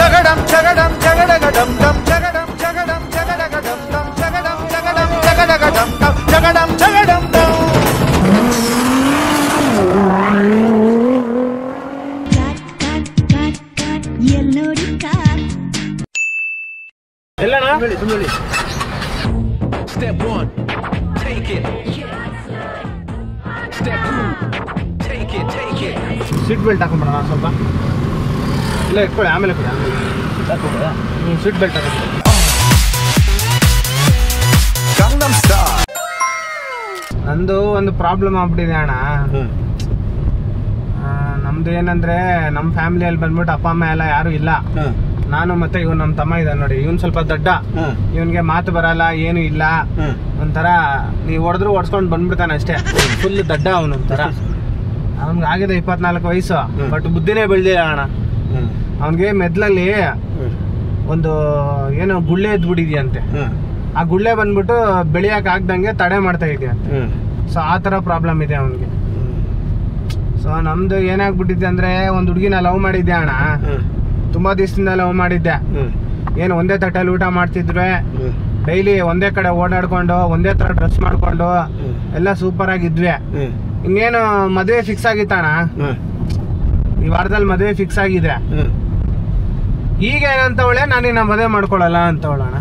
ಜಗಡಂ ಜಗಡಂ ಜಗಡಗಡಂ ಡಂ ಜಗಡಂ ಜಗಡಂ ಜಗಡಗಡಂ ಡಂ ಜಗಡಂ ಜಗಡಂ ಜಗಡಗಡಂ ಡಂ ಜಗಡಂ ಜಗಡಂ ಡಂ ಎಲ್ಲಣ್ಣ Step 1, take it. Step 2, take it. Seat belt ಹಾಕೊಂಡ್ಬಿಡೋಣ ಸ್ವಲ್ಪ. ಇಲ್ಲ ಇಟ್ಕೊಳ್ಳಿ, ಆಮೇಲೆ ಕೊಡಿ. ಸೀಟ್ ಬೆಲ್ಟ್ ಹಾಕೊಂಡ್ಬಿಡಿ. ನಂದು ಒಂದು ಪ್ರಾಬ್ಲಮ್ ಆಗ್ಬಿಟ್ಟಿದೆ ಅಣ್ಣ. ನಮ್ದು ಏನಂದ್ರೆ ನಮ್ಮ ಫ್ಯಾಮಿಲಿಯಲ್ಲಿ ಬಂದ್ಬಿಟ್ಟು ಅಪ್ಪ ಅಮ್ಮ ಎಲ್ಲ ಯಾರು ಇಲ್ಲ. ನಾನು ಮತ್ತೆ ಇವ್ನು ನಮ್ಮ ತಮ್ಮ ಇದ್ದಾನೆ ನೋಡಿ. ಇವ್ನು ಸ್ವಲ್ಪ ದಡ್ಡ, ಇವನ್ಗೆ ಮಾತು ಬರಲ್ಲ, ಏನು ಇಲ್ಲ. ಒಂಥರ ನೀವು ಹೊಡೆದ್ರು ಹೊಡ್ಸ್ಕೊಂಡು ಬಂದ್ಬಿಡ್ತಾನೆ ಅಷ್ಟೇ. ಫುಲ್ ದಡ್ಡ ಅವನು. ಒಂಥರ ಅವನ್ಗೆ ಆಗಿದೆ 24 ವಯಸ್ಸು, ಬಟ್ ಬುದ್ಧಿನೇ ಬೆಳೆದಿಲ್ಲ ಅಣ್ಣ. ಅವನಿಗೆ ಮೆದ್ಲಲ್ಲಿ ಒಂದು ಏನೋ ಗುಳ್ಳೆ ಎದ್ಬಿಟ್ಟಿದ್ಯಂತೆ. ಆ ಗುಳ್ಳೆ ಬಂದ್ಬಿಟ್ಟು ಬೆಳೆಯಕ್ಕೆ ಆಗ್ದಂಗೆ ತಡೆ ಮಾಡ್ತಾ ಇದೆಯಂತೆ. ಸೊ ಆ ಥರ ಪ್ರಾಬ್ಲಮ್ ಇದೆ ಅವನಿಗೆ. ಸೊ ನಮ್ದು ಏನಾಗ್ಬಿಟ್ಟಿದೆ ಅಂದ್ರೆ, ಒಂದು ಹುಡುಗಿನ ಲವ್ ಮಾಡಿದ್ದೆ ಅಣ್ಣ. ತುಂಬಾ ದಿವಸದಿಂದ ಲವ್ ಮಾಡಿದ್ದೆ. ಏನು ಒಂದೇ ತಟ್ಟೆಯಲ್ಲಿ ಊಟ ಮಾಡ್ತಿದ್ರೆ, ಡೈಲಿ ಒಂದೇ ಕಡೆ ಓಡಾಡ್ಕೊಂಡು, ಒಂದೇ ತರ ಡ್ರೆಸ್ ಮಾಡ್ಕೊಂಡು ಎಲ್ಲ ಸೂಪರ್ ಆಗಿದ್ವಿ. ಇನ್ನೇನು ಮದುವೆ ಫಿಕ್ಸ್ ಆಗಿತ್ತಣ್ಣ. ಈ ವಾರದಲ್ಲಿ ಮದುವೆ ಫಿಕ್ಸ್ ಆಗಿದೆ. ಈಗ ಏನಂತವಳೆ, ನಾನಿನ್ನ ಮದುವೆ ಮಾಡ್ಕೊಳಲ್ಲ ಅಂತವಳಣ.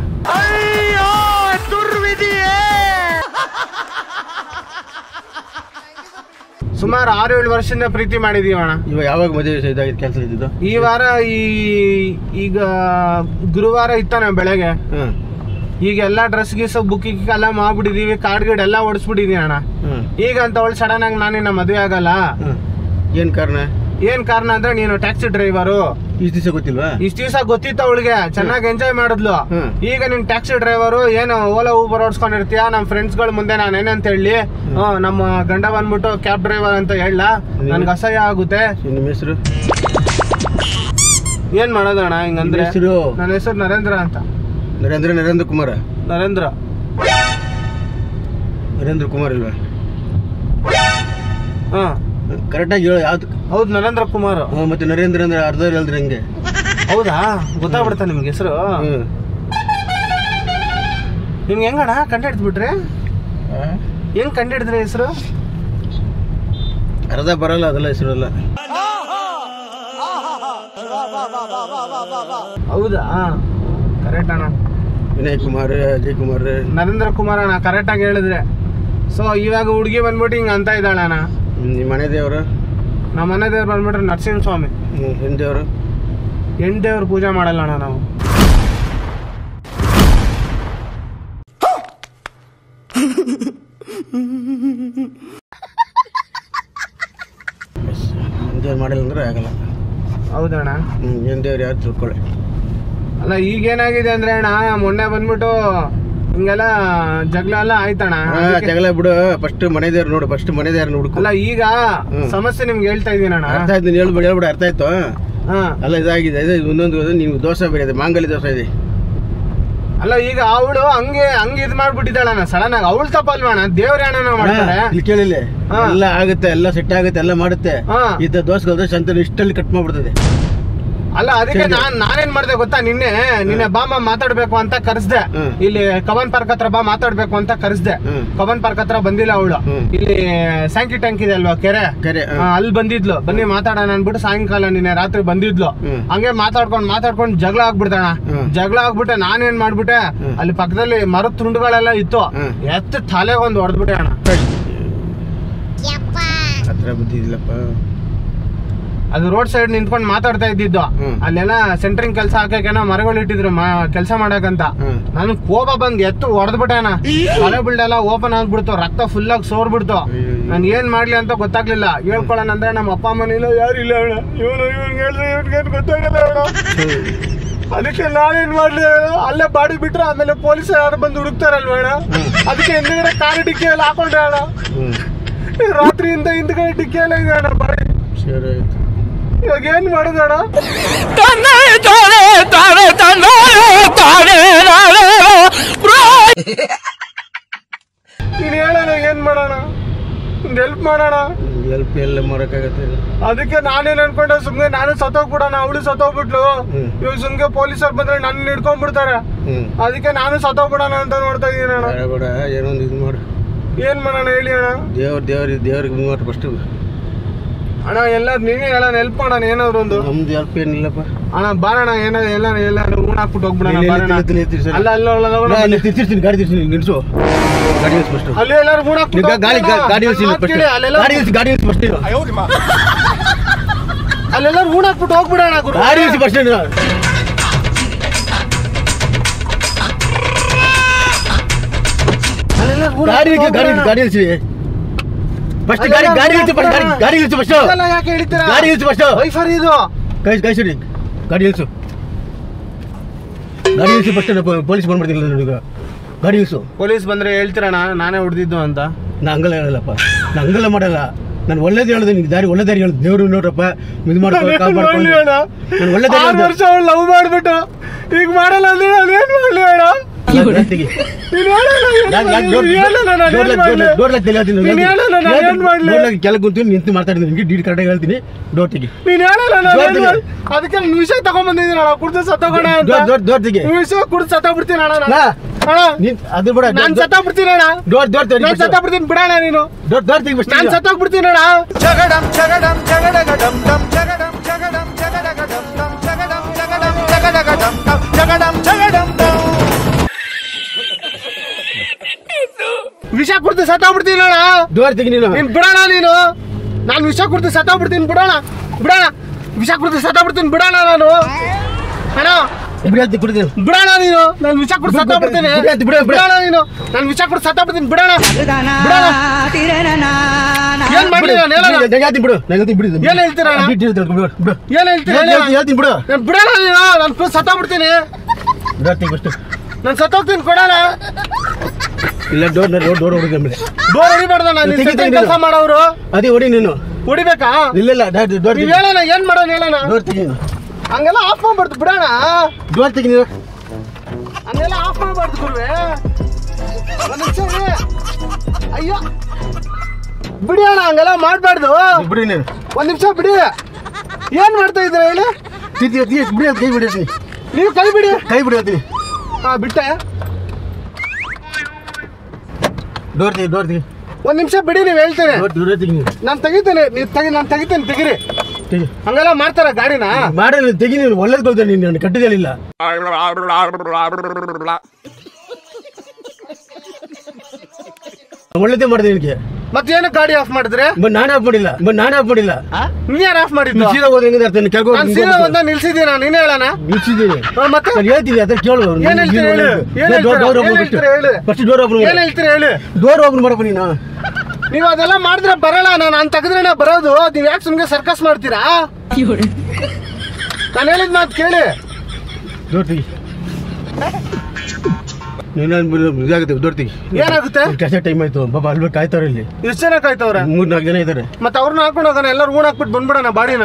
ಸುಮಾರು 6-7 ವರ್ಷದಿಂದ ಪ್ರೀತಿ ಮಾಡಿದೀವಣ್ಣ. ಇವಾಗ ಯಾವಾಗ ಮದುವೆ ಇದಾಗಿದ್ದು, ಕೆಲಸ ಇದ್ದಿದ್ದು? ಈ ವಾರ ಈಗ ಗುರುವಾರ ಇತ್ತಾನ ಬೆಳಗ್ಗೆ. ಈಗ ಎಲ್ಲ ಡ್ರೆಸ್ ಗೀಸ್ ಬುಕ್ಕಿಂಗ್ ಎಲ್ಲ ಮಾಡ್ಬಿಟ್ಟಿದೀವಿ, ಕಾರ್ಡ್ ಗಿಡ್ ಎಲ್ಲ ಓಡಿಸ್ಬಿಟ್ಟಿದೀವಿ ಅಣ್ಣ. ಈಗ ಅಂತ ಅವಳು ಸಡನ್ ಆಗಿ ನಾನಿನ್ನ ಮದುವೆ ಆಗಲ್ಲ. ಏನ್ ಕಾರಣ ಅಂದ್ರೆ, ನೀನು ಟ್ಯಾಕ್ಸಿ ಡ್ರೈವರು. ಇಷ್ಟು ದಿವಸ ಗೊತ್ತಿಲ್ವಾ? ಇಷ್ಟ ದಿವಸ ಗೊತ್ತಿತ್ತು ಅವಳಿಗೆ, ಚೆನ್ನಾಗಿ ಎಂಜಾಯ್ ಮಾಡಿದ್ಲು. ಈಗ ನೀನ್ ಟ್ಯಾಕ್ಸಿ ಡ್ರೈವರು, ಏನು ಓಲಾ ಊಬರ್ ಓಡಿಸ್ಕೊಂಡಿರ್ತೀಯ. ನಮ್ಮ ಫ್ರೆಂಡ್ಸ್ ಗಳ ಮುಂದೆ ನಾನು ಏನಂತ ಹೇಳಿ, ನಮ್ಮ ಗಂಡ ಬಂದ್ಬಿಟ್ಟು ಕ್ಯಾಬ್ ಡ್ರೈವರ್ ಅಂತ ಹೇಳ, ನನ್ಗೆ ಅಸಹ್ಯ ಆಗುತ್ತೆ. ನಿಮ್ಮ ಹೆಸರು ಏನ್ ಮಾಡೋದಣ್ಣ ಹಿಂಗಂದ್ರೆ? ನನ್ನ ಹೆಸರು ನರೇಂದ್ರ ಅಂತ. ನರೇಂದ್ರ ಕುಮಾರ. ನರೇಂದ್ರ ಕುಮಾರ್ ಇಲ್ವಾ? ಹಾ ಕರೆಕ್ಟಾಗಿ ಹೇಳು ಯಾವ್ದು? ಹೌದು, ನರೇಂದ್ರ ಕುಮಾರ್. ಮತ್ತೆ ನರೇಂದ್ರ ಅಂದ್ರೆ ಅರ್ಧ ಹೇಳಿದ್ರೆ ಹೆಂಗೆ? ಹೌದಾ, ಗೊತ್ತಾಗ್ಬಿಡ್ತಾ ನಿಮ್ಗೆ ಹೆಸರು? ನಿಮ್ಗೆ ಹೆಂಗಣ್ಣ ಕಂಡಿಡ್ದ್ಬಿಟ್ರಿ? ಹೆಂಗ್ ಕಂಡಿಡಿದ್ರಿ ಹೆಸರು? ಅರ್ಧ ಬರಲ್ಲ, ಅದೆಲ್ಲ ಹೆಸರು ಅಲ್ಲ. ಹೌದಾ, ಕರೆಕ್ಟ್ ಅಣ್ಣ. ವಿನಯ್ ಕುಮಾರ್, ಅಜಯ್ ಕುಮಾರ್, ನರೇಂದ್ರ ಕುಮಾರ್ ಅಣ್ಣ, ಕರೆಕ್ಟ್ ಆಗಿ ಹೇಳಿದ್ರೆ. ಸೊ ಇವಾಗ ಹುಡುಗಿ ಬಂದ್ಬಿಟ್ಟು ಹಿಂಗ ಅಂತ ಇದ್ದಾಳ ಅಣ್ಣ. ನಿಮ್ಮ ಮನೆ ದೇವರು? ನಮ್ಮ ಮನೆ ದೇವ್ರು ಬಂದ್ಬಿಟ್ರೆ ನರಸಿಂಹ ಸ್ವಾಮಿ. ಹೆಣ್ದೇವರು? ಹೆಣ್ದೇವ್ರು ಪೂಜೆ ಮಾಡಲ್ಲ ಅಣ್ಣ ನಾವು. ಹೆಣ್ದೇವ್ರು ಮಾಡಿಲ್ಲ ಅಂದ್ರೆ ಆಗಲ್ಲ. ಹೌದಣ್ಣ. ಹೆಣ್ದೇವ್ರು ಯಾರು ತಿಳ್ಕೊಳ್ಳಿ. ಅಲ್ಲ ಈಗೇನಾಗಿದೆ ಅಂದ್ರೆ ಅಣ್ಣ, ಮೊನ್ನೆ ಬಂದ್ಬಿಟ್ಟು ಹಿಂಗೆಲ್ಲ ಜಗಳ ಎಲ್ಲ ಆಯ್ತಣ್ಣ. ಜಗಳ ಬಿಡು, ಫಸ್ಟ್ ಮನೆ ದೇವ್ರು ನೋಡು. ಫಸ್ಟ್ ಮನೆ ದೇವ್ರನ್ನ ಹುಡುಕು. ಅಲ್ಲ ಈಗ ಸಮಸ್ಯೆ ನಿಮ್ಗೆ ಹೇಳ್ತಾ ಇದೀನಿ ಅಣ್ಣ. ಅರ್ಥ ಆಯ್ತು, ಹೇಳ್ಬಿಡು. ಅರ್ಥ ಆಯ್ತು. ಅಲ್ಲ ಇದಾಗಿದೆ, ಇನ್ನೊಂದು ನೀವು ದೋಸೆ ಬೇರೆ ಇದೆ, ಮಾಂಗಲ್ಯ ದೋಸೆ ಇದೆ. ಅಲ್ಲ ಈಗ ಅವಳು ಹಂಗೆ ಇದ್ ಮಾಡ್ಬಿಟ್ಟಿದ್ದಾಳಣ್ಣ ಸಡನ್ ಆಗಿ. ಅವಳು ತಪ್ಪಲ್ವಣ್ಣ, ದೇವ್ರ ಅಣ್ಣ ಮಾಡ್ತಾರೆ. ಇಲ್ಲಿ ಕೇಳಿಲ್ಲ, ಎಲ್ಲ ಆಗುತ್ತೆ, ಎಲ್ಲ ಸೆಟ್ ಆಗುತ್ತೆ, ಎಲ್ಲ ಮಾಡುತ್ತೆ. ಇದ್ದ ದೋಸೆ ಅಂತ ಇಷ್ಟಲ್ಲಿ ಕಟ್ ಮಾಡ್ಬಿಡ್ತದೆ. ಅಲ್ಲ ಅದಕ್ಕೆ ನಾನೇನ್ ಮಾಡ್ದೆ ಗೊತ್ತಾ, ನಿನ್ನೆ ಬಾ ಮಾತಾಡ್ಬೇಕು ಅಂತ ಕರೆಸ್ದೆ. ಇಲ್ಲಿ ಕವನ್ ಪಾರ್ಕ್ ಹತ್ರ ಬಾ ಮಾತಾಡ್ಬೇಕು ಅಂತ ಕರೆಸ್ದೆ. ಕವನ್ ಪಾರ್ಕ್ ಹತ್ರ ಬಂದಿಲ್ಲ ಅವಳು. ಇಲ್ಲಿ ಸ್ಯಾಂಕಿ ಟ್ಯಾಂಕ್ ಇದೆ ಅಲ್ವಾ, ಕೆರೆ, ಅಲ್ಲಿ ಬಂದಿದ್ಲು. ಬನ್ನಿ ಮಾತಾಡೋಣ ಅನ್ಬಿಟ್ಟು ಸಾಯಂಕಾಲ ನಿನ್ನೆ ರಾತ್ರಿ ಬಂದಿದ್ಲು. ಹಂಗೆ ಮಾತಾಡ್ಕೊಂಡು ಜಗಳ ಆಗ್ಬಿಡ್ತಾಣ. ಜಗಳ ಆಗ್ಬಿಟ್ಟೆ. ನಾನೇನ್ ಮಾಡ್ಬಿಟ್ಟೆ, ಅಲ್ಲಿ ಪಕ್ಕದಲ್ಲಿ ಮರದ ತುಂಡುಗಳೆಲ್ಲ ಇತ್ತು, ಎತ್ತ ತಲೆಗೆ ಒಂದು ಹೊಡೆದ್ಬಿಟ್ಟೆ ಅಣ್ಣ. ಹತ್ರ ಬುದ್ಧಿದಿಲ್ಲಪ್ಪ. ಅದು ರೋಡ್ ಸೈಡ್ ನಿಂತ್ಕೊಂಡು ಮಾತಾಡ್ತಾ ಇದ್ದಿದ್ದು. ಅಲ್ಲೆಲ್ಲ ಸೆಂಟ್ರಿಂಗ್ ಕೆಲಸ ಹಾಕೇನ ಮರಗಳು ಇಟ್ಟಿದ್ರು ಕೆಲಸ ಮಾಡಕಂತ. ನನ್ ಕೋಪ ಬಂದ್ ಎತ್ತು ಹೊಡೆದ್ಬಿಟ್ಟೆನ. ತಲೆ ಬಿಲ್ಡೆಲ್ಲ ಓಪನ್ ಆಗ್ಬಿಡ್ತು, ರಕ್ತ ಫುಲ್ ಆಗಿ ಸೋರ್ಬಿಡ್ತು. ನನ್ ಏನ್ ಮಾಡ್ಲಿ ಅಂತ ಗೊತ್ತಾಗ್ಲಿಲ್ಲ. ಹೇಳ್ಕೊಳ್ಳೋಣ ಅಂದ್ರೆ ನಮ್ಮ ಅಪ್ಪ ಅಮ್ಮನಿಲ್ಲ, ಯಾರು ಇಲ್ಲ ಅಣ್ಣ. ಇವ್ನಿಗೆ ಹೇಳಿದ್ರೆ ಇವ್ನಿಗೇನು ಗೊತ್ತಾಗಲ್ಲ ಅಣ್ಣ. ಅದಕ್ಕೆ ನಾನೇನ್ ಮಾಡ್ಲಿ, ಅಲ್ಲೇ ಬಾಡಿ ಬಿಟ್ರೆ ಆಮೇಲೆ ಪೊಲೀಸ್ ಯಾರು ಬಂದು ಹುಡುಕ್ತಾರಲ್ವ ಅಣ್ಣ. ಅದಕ್ಕೆ ಹಿಂದ್ಗಡೆ ಕಾರಿ ಡಿಕ್ಕಿ ಎಲ್ಲ ಹಾಕೊಂಡೆ ಅಣ್ಣ. ರಾತ್ರಿಯಿಂದ ಹಿಂದ್ಗಡೆ ಡಿಕ್ಕಿ ಎಲ್ಲ ಇದೆ ಅಣ್ಣ ಬಾಡಿ. ಇವಾಗ ಏನ್ ಮಾಡುದಣ್ಣ? ನೀನ್ ಹೇಳೋಣ, ಏನ್ ಮಾಡೋಣ? ಹೆಲ್ಪ್ ಮಾಡೋಣ. ಹೆಲ್ಪ್ ಎಲ್ಲ ಮಾಡಕ್ಕಾಗತ್ತೆ. ಅದಕ್ಕೆ ನಾನೇನ್ ಅನ್ಕೊಂಡೆ ಸುಮ್ನೆ ನಾನು ಸತ್ತೋಗ್ಬಿಡೋಣ, ಅವಳು ಸತ್ತೋಗ್ಬಿಟ್ಲು, ಇವಾಗ ಸುಮ್ನೆ ಪೊಲೀಸರು ಬಂದ್ರೆ ನನ್ನ ಹಿಡ್ಕೊಂಡ್ಬಿಡ್ತಾರೆ, ಅದಕ್ಕೆ ನಾನು ಸತ್ತೋಗ್ಬಿಡೋಣ ಅಂತ ನೋಡ್ತಾ ಇದೀನಿ ಅಣ್ಣ. ಬೇಡ ಏನೊಂದು ಇದು ಮಾಡು. ಏನ್ ಮಾಡೋಣ ಹೇಳಿ ಅಣ್ಣ? ದೇವ್ರಿಗೆ ಇದು ಮಾಡಿ ಫಸ್ಟ್ ಅಣ್ಣ. ಎಲ್ಲ ನೀವೇ ಹೇಳೋಣ, ಹೆಲ್ಪ್ ಮಾಡೋಣ ಏನಾದ್ರು ಒಂದು. ನಮ್ದು ಹೆಲ್ಪ್ ಏನಿಲ್ಲಪ್ಪ ಅಣ್ಣ ಬಾರಣ, ಎಲ್ಲಾರು ಊಣ ಹಾಕ್ಬಿಟ್ಟು ಹೋಗ್ಬಿಡೋಣ. ತಿರ್ತೀನಿ ಗಾಡಿ ತಿರ್ತೀನಿ, ನಿಲ್ಸು ಗಾಡಿ ನಿಲ್ಸು ಫಸ್ಟ್. ಅಲ್ಲಿ ಎಲ್ಲಾರು ಊಣ ಹಾಕ್ಬಿಟ್ಟು ಗಾಡಿ ನಿಲ್ಸಿ ಫಸ್ಟ್. ಅಲ್ಲೆಲ್ಲಾರು ಊಣ ಹಾಕ್ಬಿಟ್ಟು ಹೋಗ್ಬಿಡೋಣ. ಗಾಡಿ ನಿಲ್ಸಿ ಫಸ್ಟ್. ಗಾಡಿ ನಿಲ್ಸಿ ಫಸ್ಟ್. ಗಾಡಿ ನಿಲ್ಸಿ ಫಸ್ಟ್. ಯಾಕೆ ಹೇಳ್ತೀರಾ? ಗಾಡಿ ನಿಲ್ಸಿ ಫಸ್ಟ್. ವೈಫರ್ ಇದು ಕೈ ಸರಿ. ಗಾಡಿ ನಿಲ್ಸು ಫಸ್ಟ್. ಪೊಲೀಸ್ ಬಂದ್ಬಿಡ್ತೀನಿ ನನಗೆ. ಗಾಡಿ ನಿಲ್ಸು. ಪೊಲೀಸ್ ಬಂದ್ರೆ ಹೇಳ್ತೀರಣ್ಣ ನಾನೇ ಹೊಡೆದಿದ್ದು ಅಂತ? ನಾ ಹಂಗಲ್ಲ ಹೇಳಲ್ಲಪ್ಪ, ನಾ ಹಂಗಲ್ಲ ಮಾಡಲ್ಲ. ನಾನು ಒಳ್ಳೇದು ಹೇಳಿದೆ, ನಿನ್ ದಾರಿ ಒಳ್ಳೆ ದಾರಿ ಹೇಳಿದೆ. ದೇವ್ರು ನೋಡ್ರಪ್ಪ ಇದು ಮಾಡ್ಕೊಂಡು ನಾನು ಒಳ್ಳೆ ದಾರಿ ವರ್ಷ ಲವ್ ಮಾಡ್ಬಿಟ್ಟು ಈಗ ಮಾಡಲ್ಲ ಅಂದ್ರೆ ನಾನು ಏನ್ ಮಾಡ್ಲಿ ಅಣ್ಣ? ಕೆಲ ಕುಂತೀನಿ ನಿಂತು ಮಾತಾಡಿದ್ದೀನಿ. ನಿಮ್ಗೆ ಡೀಡ್ ಕರೆಕ್ಟಾಗಿ ಹೇಳ್ತೀನಿ. ಡೋರ್ ತೆಗಿ. ಅದಕ್ಕೆ ವಿಷಯ ತಗೊಂಡ್ಬಂದಿದ್ದೀನಿ ಅಣ್ಣ, ಕುಡ್ದು ಸತ್ತೋಗೋಣ. ಡೋರ್ ತೆಗಿ. ವಿಷಯ ಕುಡ್ದು ಸತ್ತೋಗ್ಬಿಡ್ತೀನಿ ಅಣ್ಣ. ಅದು ಬಿಡ, ನಾನು ಸತ್ತೋಗ್ಬಿಡ್ತೀನಿ ಅಣ್ಣ. ಡೋರ್ ತೆಗಿ. ನಾನು ಸತ್ತೋಗ್ಬಿಡ್ತೀನಿ ಬಿಡೋಣ ನೀನು. ಡೋರ್ ತೆಗಿ. ನಾನು ಸತ್ತೋಗ್ಬಿಡ್ತೀನಿ ಅಣ್ಣ. ಜಗಡಂ ಜಗಡಂ ಜಗಡಗಡಂ ಡಂ ಜಗಡಂ ಜಗಡಂ ಜಗಡಗಡಂ ಡಂ ಜಗಡಂ ಜಗಡಂ ಜಗಡಗಡಂ ಡಂ ಜಗಡಂ ಜಗಡಂ ಡಂ. ವಿಷ ಕುಡ್ದು ಸತ್ತೋಗ್ಬಿಡ್ತೀನಿ ಅಣ್ಣ. ಡೋರ್ ತೆಗಿ. ನೀನ್ ಬಿಡೋಣ ನೀನು. ನಾನು ವಿಷ ಕುಡ್ದು ಸತ್ತೋಗ್ಬಿಡ್ತೀನಿ ಬಿಡೋಣ. ವಿಷ ಕುಡ್ದು ಸತ್ತೋಗ್ಬಿಡ್ತೀನಿ ಬಿಡೋಣ ನಾನು. ಅಣ್ಣ ಬಿಡೋಣ ನೀನು. ನಾನು ವಿಷ ಕುಡ್ದು ಸತ್ತೋಗ್ಬಿಡ್ತೀನಿ ಬಿಡೋಣ ನೀನು. ನಾನು ವಿಷ ಕುಡ್ದು ಸತ್ತೋಗ್ಬಿಡ್ತೀನಿ ಬಿಡೋಣ. ಏನ್ ಮಾಡ್ಲಿ ನಾನು ಹೇಳೋಣ? ಏನ್ ಹೇಳ್ತೀರಾ? ಏನ್ ಹೇಳ್ತೀನಿ ಬಿಡು. ಬಿಡೋಣ ನೀನು. ನಾನು ಸತ್ತೋಗ್ಬಿಡ್ತೀನಿ. ನಾನು ಸತ್ತೋಗ್ತೀನಿ ಕೊಡೋಣ. ಇಲ್ಲ ಡೋರ್ ಹೊಡಿಬಾರ್ದ? ನಾನು ಕೆಲಸ ಮಾಡೋರು ಅದೇ ಹೊಡಿ. ನೀನು ಹೊಡಿಬೇಕಾ? ಇಲ್ಲ ಡೋರ್ ನೀವ್ ಹೇಳೋಣ ಏನ್ ಮಾಡೋಣ ಹೇಳೋಣ. ಡೋರ್ ತೆಗಿ. ಹಂಗೆಲ್ಲ ಆಫ್ ಮಾಡ್ಬಾರ್ದು ಬಿಡೋಣ. ಡೋರ್ ತೆಗಿ. ಹಂಗೆಲ್ಲ ಆಫ್ ಮಾಡ್ಬಾರ್ದು ಗುರುವೆ. ಒಂದ್ ನಿಮಿಷ ಅಯ್ಯೋ ಬಿಡಿ ಅಣ್ಣ, ಹಂಗೆಲ್ಲ ಮಾಡ್ಬಾರ್ದು. ಬಿಡಿ ನೀನು. ಒಂದ್ ನಿಮಿಷ ಬಿಡಿ. ಏನ್ ಮಾಡ್ತಾ ಇದ್ದೀರ ಹೇಳಿ? ಬಿಡಿ ಕೈ ಬಿಡಿ. ನೀವು ಕೈ ಬಿಡಿ. ಕೈ ಬಿಡಿ ಹೇಳ್ತೀನಿ. ಹಾ ಬಿಟ್ಟೆ. ಡೋರ್ ತೆಗಿ. ಒಂದ್ ನಿಮಿಷ ಬಿಡಿ, ನೀವ್ ಹೇಳ್ತೇನೆ. ನಾನು ತೆಗಿತೇನೆ. ನಾನು ತೆಗಿತೇನೆ, ತೆಗಿರಿ. ಹಂಗೆಲ್ಲ ಮಾಡ್ತಾರ ಗಾಡಿನ? ಮಾಡಿ ತೆಗಿ. ನೀನು ಒಳ್ಳೇದು ಕೊಡ್ತೇನೆ. ನೀನು ಕಟ್ಟಿದೆಯಲ್ಲ. ಒಳ್ಳೇದೇ ಮಾಡಿದೆ ನಿನಗೆ. ಮತ್ತೇನು ಗಾಡಿ ಆಫ್ ಮಾಡಿದ್ರೆ? ನಾನೇ ಆಫ್ ಮಾಡಿಲ್ಲ. ನೀನ್ ಯಾರು ಆಫ್ ಮಾಡಿದ್ದು? ಸೀದಾ ಹೋದ್ರೆ ಹೆಂಗಿದೆ ಅರ್ಥ? ನಾನು ಸೀದಾ ಒಂದ ನಿಲ್ಸಿದ್ದೀನಿ. ನೀನ್ ಹೇಳೋಣ? ನಿಲ್ಸಿದ್ದೀನಿ. ಮತ್ತೆ ನಾನು ಹೇಳ್ತೀನಿ ಅದ್ರ ಕೇಳು. ಏನ್ ಹೇಳ್ತೀರಿ ಹೇಳಿ? ಫಸ್ಟ್ ಡೋರ್ ಓಪನ್ ಏನ್ ಹೇಳ್ತೀರಿ ಹೇಳಿ? ಡೋರ್ ಓಪನ್ ಮಾಡಪ್ಪ ನೀನು. ನೀವು ಅದೆಲ್ಲ ಮಾಡಿದ್ರೆ ಬರಲ್ಲ. ನಾನು ತೆಗೆದ್ರೆ ಬರೋದು. ನೀವ್ ಯಾಕೆ ಸುಮ್ಗೆ ಸರ್ಕಸ್ ಮಾಡ್ತೀರಾ? ನಾನು ಹೇಳಿದ್ ಮಾತು ಕೇಳಿ. ಡೋರ್ ತೆಗಿ. ಇದಾಗುತ್ತೆ. ಡೋರ್ ತೆಗಿ. ಏನಾಗುತ್ತೆ? ಕೆಲಸ ಟೈಮ್ ಆಯ್ತು. ಬಾಬಾ ಅಲ್ಲಿ ಕಾಯ್ತಾವ್ರೆ. ಇಲ್ಲಿ ಎಷ್ಟು ಜನ ಕಾಯ್ತವ್ರೆ? 3-4 ಜನ ಇದಾರೆ. ಮತ್ತೆ ಅವ್ರನ್ನ ಹಾಕೊಂಡು ಹೋಗೋಣ. ಎಲ್ಲರೂ ಊಣ ಹಾಕ್ಬಿಟ್ಟು ಬಂದ್ಬಿಡೋಣ ಬಾಡಿನ.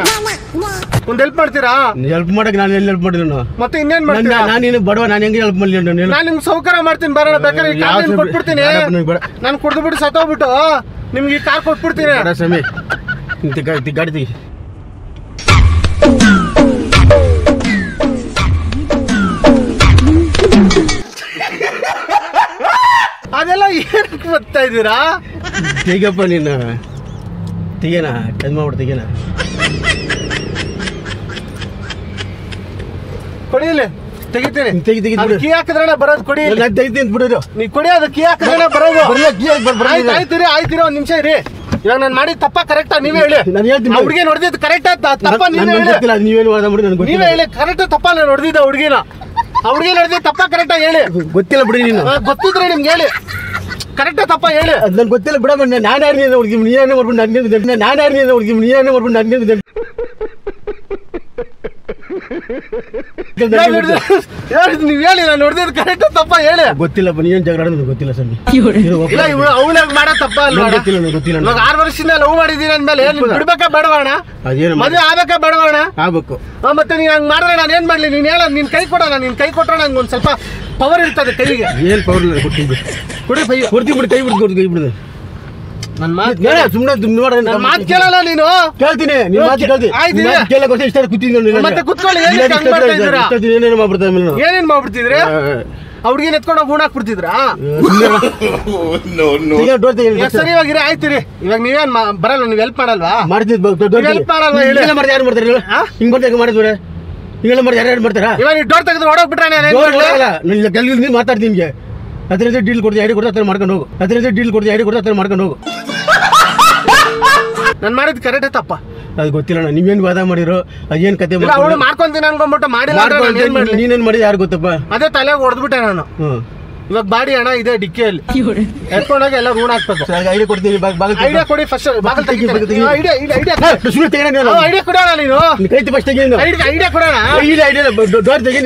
ಒಂದ್ ಹೆಲ್ಪ್ ಮಾಡ್ತೀರಾ? ಹೆಲ್ಪ್ ಮಾಡಕ್ ನಾನು ಎಲ್ಲಿ ಹೆಲ್ಪ್ ಮಾಡಿಲ್ಲ. ಮತ್ತೆ ಇನ್ನೇನ್ ಮಾಡ್ತೀರಾ? ನಾನು ಬಡವ, ನಾನು ಹೆಂಗೆ ಹೆಲ್ಪ್ ಮಾಡಲಿ? ನಾನು ನಿಮ್ಗೆ ಸೌಕರ್ಯ ಮಾಡ್ತೀನಿ. ಬರೋಣ ಬೇಕಾದ್ರೆ ಕೊಟ್ಬಿಡ್ತೀನಿ. ನಾನು ಕುಡ್ದು ಸತ್ತೋಗ್ಬಿಟ್ಟು ನಿಮ್ಗೆ ಈ ಕಾರ್ ಕೊಟ್ಬಿಡ್ತೀನಿ. ಸಮಯ ಗಾಡಿ ತೆಗಿ. ಅದೆಲ್ಲ ಏನಕ್ಕೆ ಬರ್ತಾ ಇದ್ದೀರಾ? ತೆಗಿಯಪ್ಪ ನೀನು. ತೆಗಿಯಣ ಕೆಲ್ಸ ಮಾಡ್ಬಿಟ್ಟು ತೆಗಿಯಣ. ಕೊಡಿಲಿ. ತೆಗಿತೀನಿ. ತೆಗಿ. ಕೀ ಹಾಕಿದ್ರೆ ಬರೋದು. ಕೊಡಿ. ತೆಗಿತೀನಿ ಬಿಡೋದು. ನೀ ಕೊಡಿ. ಅದು ಕೀ ಹಾಕಿದ್ರೆ ಬರೋದು. ಆಯ್ತಿರಿ. ಒಂದ್ ನಿಮಿಷ ಇರಿ. ಇವಾಗ ನಾನು ಮಾಡಿ ತಪ್ಪ ಕರೆಕ್ಟಾ ನೀವೇ ಹೇಳಿ. ನಾನು ಹೇಳ್ತೀನಿ. ಹುಡುಗಿ ಹೊಡೆದಿದ್ದು ಕರೆಕ್ಟಾ ತಪ್ಪ ನೀವೇ ಹೇಳಿ. ನೀವೇ ಹೇಳಿ ಕರೆಕ್ಟ್ ತಪ್ಪ. ನಾನು ಹೊಡೆದಿದ್ದ ಹುಡುಗಿನ. ಆ ಹುಡುಗಿ ಹೊಡೆದಿದ್ದ ತಪ್ಪ ಕರೆಕ್ಟಾ ಹೇಳಿ. ಗೊತ್ತಿಲ್ಲ ಬಿಡಿ. ನೀನು ಗೊತ್ತಿದ್ರೆ ನಿಮ್ಗೆ ಹೇಳಿ. ಕರೆಕ್ಟಾ ತಪ್ಪ ಹೇಳಿ. ನನ್ಗೆ ಗೊತ್ತಿಲ್ಲ ಬಿಡಮ್ಮ. ನಾನು ಯಾರು ಹುಡುಗಿ ನೀನೇ ಮಾಡ್ಬಿಟ್ಟು ನಾನು ಹುಡುಗಿ ನೀನೇ ಮಾಡ್ಬಿಟ್ಟು ನಾನು ನೀವ್ ಹೇಳಿ. ನಾನು ಹೊಡೆದಿದ್ದು ಕರೆಕ್ಟ್ ತಪ್ಪ ಹೇಳಿ. ಗೊತ್ತಿಲ್ಲ. ನೀನ್ ಜಗಳ ಗೊತ್ತಿಲ್ಲ ಸರ್. ಅವಳಾಗ ಮಾಡೋ ತಪ್ಪ ಅಲ್ವಾ? ಗೊತ್ತಿಲ್ಲ. 6 ವರ್ಷದಿಂದ ಲವ್ ಮಾಡಿದೀನಿ ಅಂದ್ಮೇಲೆ ಬಿಡ್ಬೇಕಾ ಬೇಡವಾಣ? ಮದುವೆ ಆಗ್ಬೇಕಾ ಬೇಡವಾಣ? ಆಗ್ಬೇಕು. ಮತ್ತೆ ನೀನ್ ಹಂಗ್ ಮಾಡಿದ್ರೆ ನಾನು ಏನ್ ಮಾಡ್ಲಿ? ನೀನ್ ಹೇಳ. ನೀನ್ ಕೈ ಕೊಡೋಣ. ನೀನ್ ಕೈ ಕೊಟ್ರೆ ನಂಗೆ ಒಂದ್ ಸ್ವಲ್ಪ ಪವರ್ ಇರ್ತದೆ ಕೈಗೆ. ಏನ್ ಪವರ್ ಇಲ್ಲ. ಕೊಡಿ ಕೊಡಿ. ಕೊಡ್ತೀವಿ ಬಿಡಿ. ಕೈ ಬಿಡ್ದು. ನನ್ ಮಾತು ಸುಮ್ಮನೆ ಮಾತು ಕೇಳಲ್ಲ ನೀನು. ಕೇಳ್ತೀನಿ ನಿನ್ ಮಾತು ಕೇಳ್ತೀನಿ. ಆಯ್ತು. ಕೇಳಕ್ಕೆ ಇಷ್ಟ ಕೂತಿದ್ದೀನಿ. ಮತ್ತೆ ಕುತ್ಕೊಳ್ಳಿ. ಏನೇನು ಮಾಡ್ಬಿಡ್ತಾರೆ ಏನೇನ್ ಮಾಡ್ಬಿಡ್ತಿದ್ರೆ? ಅವ್ರಿಗೆ ಎತ್ಕೊಂಡು ಹೂಣ ಹಾಕ್ಬಿಡ್ತಿದ್ರಾ? ಸರಿ ಇವಾಗ ಆಯ್ತಿರಿ. ಇವಾಗ ನೀವೇನ್ ಬರಲ್ಲ, ನೀವ್ ಹೆಲ್ಪ್ ಮಾಡಲ್ವಾ? ಹೆಲ್ಪ್ ಮಾಡಲ್ವಾ ಹೇಳಿ? ಯಾರು ಮಾಡ್ತಾರೆ ಹಿಂಗ್ ಬರ್ತಾರೆ ಮಾಡಿದ್ರೆ ಹಿಂಗೆಲ್ಲ ಮಾಡಿ ಯಾರು ಮಾಡ್ತಾರಾ? ಇವಾಗ ನೀವು ಡೋರ್ ತೆಗೆದು ಹೊಡೋಗ್ಬಿಟ್ರೆ ಮಾತಾಡ್ತೀನಿ ನಿಮ್ಗೆ. ಅದರಿಂದ ಡೀಲ್ ಕೊಡ್ತೀವಿ ಐಡಿ ಕೊಡ್ತಾ ಮಾಡ್ಕೊಂಡು ಹೋಗು. ಅದರಿಂದ ಡೀಲ್ ಕೊಡ್ತೀವಿ ಐಡಿ ಕೊಡ್ತಾ ಮಾಡ್ಕೊಂಡು ಹೋಗು. ನಾನು ಮಾಡಿದ್ ಕರೆಕ್ಟ್ ತಪ್ಪ ಅದು ಗೊತ್ತಿಲ್ಲ. ನೀವೇನ್ ವಾದ ಮಾಡಿರೋ ಅದೇನ್ ಕತೆ ಮಾಡ್ಕೊಂತೀನಿ ಅನ್ಕೊಂಡ್ಬಿಟ್ಟು ಮಾಡಿಲ್ಲ. ನೀನೇನ್ ಮಾಡಿದ ಯಾರು ಗೊತ್ತಪ್ಪ? ಅದೇ ತಲೆ ಹೊಡೆದ್ಬಿಟ್ಟೆ ನಾನು. ಇವಾಗ ಬಾಡಿ ಹಣ ಇದೆ ಡಿಕ್ಕಿಯಲ್ಲಿ ಎತ್ಕೊಂಡಾಗ ಎಲ್ಲ ರೂಢ ಹಾಕ್ಬೇಕು. ಐಡಿಯಾ ಕೊಡ್ತೀನಿ. ಐಡಿಯಾ ಕೊಡಿ ಫಸ್ಟ್. ಐಡಿಯಾ ಕೊಡೋಣ. ನೀನು ಕೈತಿ ಫಸ್ಟ್ ಐಡಿಯಾ ಕೊಡೋಣ. ಡೋರ್ ತೆಗಿ.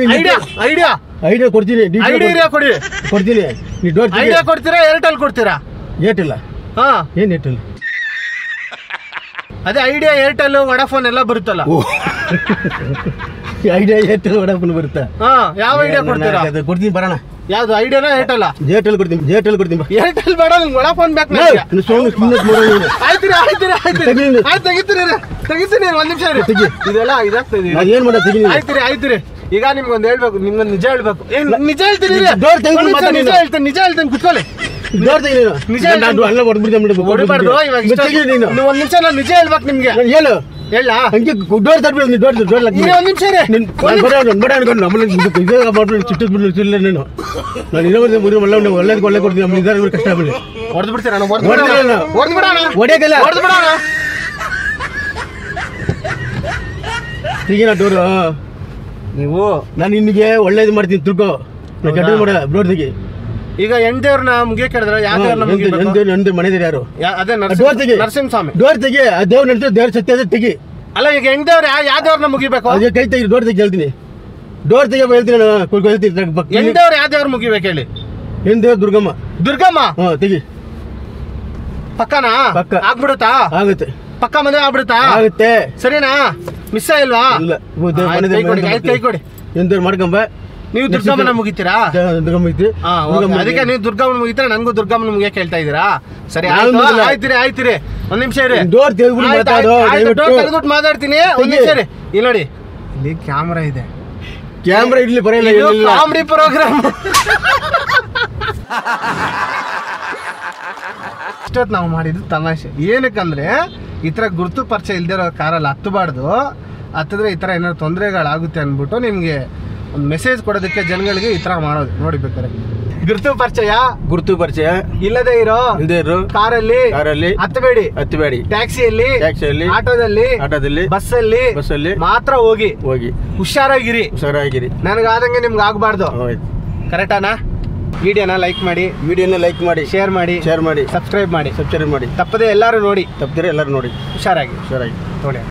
ಐಡಿಯಾ ಐಡಿಯಾ ಕೊಡ್ತೀನಿ. ಐಡಿಯಾ ಕೊಡಿ. ಕೊಡ್ತೀನಿ. ನೀ ಡೋರ್ ಐಡಿಯಾ ಕೊಡ್ತೀರಾ? ಏರ್ಟೆಲ್ ಕೊಡ್ತೀರಾ? ಏರ್ಟೆಲ್. ಹಾ ಏನ್ ಏರ್ಟೆಲ್? ಅದೇ ಐಡಿಯಾ ಏರ್ಟೆಲ್ ವಡಾಫೋನ್ ಎಲ್ಲ ಬರುತ್ತಲ್ಲ. ಐಡಿಯಾ ಏರ್ಟೆಲ್ ವಡಾಫೋನ್ ಬರುತ್ತಾ? ಹಾ ಯಾವ ಐಡಿಯಾ ಕೊಡ್ತೀರಾ? ಕೊಡ್ತೀನಿ ಬರೋಣ. ಯಾವ್ದು ಐಡಿಯಾನ ಏರ್ಟೆಲ್? ಏರ್ಟೆಲ್ ಕೊಡ್ತೀನಿ. ಏರ್ಟೆಲ್ ಕೊಡ್ತೀನಿ. ಏರ್ಟೆಲ್ ಬೇಡ, ವಡಾಫೋನ್ ಬೇಕು. ತೆಗಿತೀನಿ. ಒಂದ್ ನಿಮಿಷ ಇದೆಲ್ಲ ಇದಾಗ್ತದೆ. ಏನ್ ಮಾಡೋದು? ಆಯ್ತಿರಿ. ಈಗ ನಿಮ್ಗೊಂದು ಹೇಳ್ಬೇಕು, ನಿಮ್ಗೊಂದು ನಿಜ ಹೇಳ್ಬೇಕು. ನಿಜ ಹೇಳ್ತೀನಿ. ನಿಜ ಹೇಳ್ತೀನಿ ಕುತ್ಕೊಳ್ಳಿ. ಹೊಡಿಬಾರ್ದು. ಒಂದ್ ನಿಮಿಷ ನಾನು ನಿಜ ಹೇಳ್ಬೇಕು ನಿಮ್ಗೆ. ಹೇಳು. ಹೇಳ ಹಂಗೆ ಡೋರ್ ತರ್ಬಿಡು. ಡೋರ್ ಒಂದ್ ನಿಮಿಷ ನೀನು ನಾನು ಇನ್ನೊಂದು ಒಳ್ಳೇದು ಕೊಡ್ತೀನಿ. ನಮ್ಮ ಇದಾರ ಕಷ್ಟ ಬನ್ನಿ ಹೊಡೆದು ಬಿಡ್ತೀರ. ಹೊಡೆಯಲ್ಲ. ತೆಗಿನ ಡೋರು. ನೀವು ನಾನು ನಿನಗೆ ಒಳ್ಳೇದು ಮಾಡ್ತೀನಿ ತಿಳ್ಕೊ. ನಾನು ಕೆಟ್ಟ ಮಾಡಲ್ಲ. ಡೋರ್ ತೆಗಿ. ಈಗ ಹೆಣ್ದೇವ್ರನ್ನ ಮುಗಿಯ ಕರೆದ್ರೆ ಯಾವ ಮನೆದೇವ್ರು ಯಾರು? ಅದೇ ನರಸಿಂಹಸ್ವಾಮಿ. ಡೋರ್ ತೆಗಿ. ದೇವ್ರ ನಡ್ಸ ದೇವ್ರ ಸತ್ಯ ಅದೇ ತೆಗಿ. ಅಲ್ಲ ಈಗ ಹೆಣ್ದೇವ್ರ ಯಾವ ದೇವ್ರನ್ನ ಮುಗಿಬೇಕು? ಅದೇ ಕೈ ತೆಗಿ. ಡೋರ್ ತೆಗಿ ಹೇಳ್ತೀನಿ. ಡೋರ್ ತೆಗಿ ಹೇಳ್ತೀನಿ ನಾನು. ಹೆಣ್ದೇವ್ರ ಯಾವ ದೇವ್ರ ಮುಗಿಬೇಕು ಹೇಳಿ? ಏನ್ ದೇವ್ರ? ದುರ್ಗಮ್ಮ. ದುರ್ಗಮ್ಮ. ಹಾ ತೆಗಿ. ಪಕ್ಕನಾ? ಪಕ್ಕ. ಆಗ್ಬಿಡುತ್ತಾ? ಆಗುತ್ತೆ. ಪಕ್ಕ ಮದುವೆ ಆಗ್ಬಿಡುತ್ತಾ? ಆಗುತ್ತೆ. ಸರಿನಾ? ಮಿಸ್ ಇಲ್ವಾ? ಕೈ ಕೊಡಿ. ಏನ್ ದೇವ್ರ ಮಾಡ್ಕೊಂಬ. ನೀವು ದುರ್ಗಮ್ಮನ ಮುಗಿತೀರಾ? ದುರ್ಗಮ್ಮ ಐತಿ. ಅದಕ್ಕೆ ನೀವು ದುರ್ಗಮ್ಮನ ಮುಗಿತೀರಾ, ನನಗೂ ದುರ್ಗಮ್ಮನ ಮುಗಿಯಕ್ಕೆ ಹೇಳ್ತಾ ಇದ್ದೀರಾ? ಸರಿ ಆಯ್ತಿರಿ. ಒಂದ್ ನಿಮಿಷ ಇರಿ. ಡೋರ್ ತೆಗೆದ್ಬಿಟ್ಟು ಮಾತಾಡ್ತೀನಿ. ಒಂದ್ ನಿಮಿಷ ಇರಿ. ಇಲ್ಲಿ ನೋಡಿ, ಇಲ್ಲಿ ಕ್ಯಾಮ್ರಾ ಇದೆ. ಕ್ಯಾಮ್ರಾ ಇಡ್ಲಿ ಬರಲ್ಲ. Comedy program. ಇಷ್ಟೊತ್ತು ನಾವು ಮಾಡಿದ್ದು ತಮಾಷೆ. ಏನಕ್ಕಂದ್ರೆ ಈ ತರ ಗುರುತು ಪರಿಚಯ ಇಲ್ದಿರೋ ಕಾರಲ್ಲಿ ಹತ್ತಬಾರ್ದು. ಹತ್ತಿದ್ರೆ ಈ ತರ ಏನಾದ್ರು ತೊಂದರೆಗಳಾಗುತ್ತೆ ಅಂದ್ಬಿಟ್ಟು ನಿಮ್ಗೆ ಒಂದು ಮೆಸೇಜ್ ಕೊಡೋದಕ್ಕೆ ಜನಗಳಿಗೆ ಈ ತರ ಮಾಡೋದು. ನೋಡಿ ಬೇಕಾರೆ ಗುರುತು ಪರಿಚಯ ಇಲ್ಲದೆ ಇರೋ ಕಾರಲ್ಲಿ ಹತ್ತಬೇಡಿ. ಟ್ಯಾಕ್ಸಿಯಲ್ಲಿ, ಆಟೋದಲ್ಲಿ, ಬಸ್ಸಲ್ಲಿ ಮಾತ್ರ ಹೋಗಿ ಹುಷಾರಾಗಿರಿ. ನನಗಾದಂಗೆ ನಿಮ್ಗೆ ಆಗ್ಬಾರ್ದು. ಕರೆಕ್ಟಾನಾ? ವಿಡಿಯೋನ ಲೈಕ್ ಮಾಡಿ, ಶೇರ್ ಮಾಡಿ, ಸಬ್ಸ್ಕ್ರೈಬ್ ಮಾಡಿ. ತಪ್ಪದೆ ಎಲ್ಲರೂ ನೋಡಿ. ಹುಷಾರಾಗಿ ನೋಡಿ.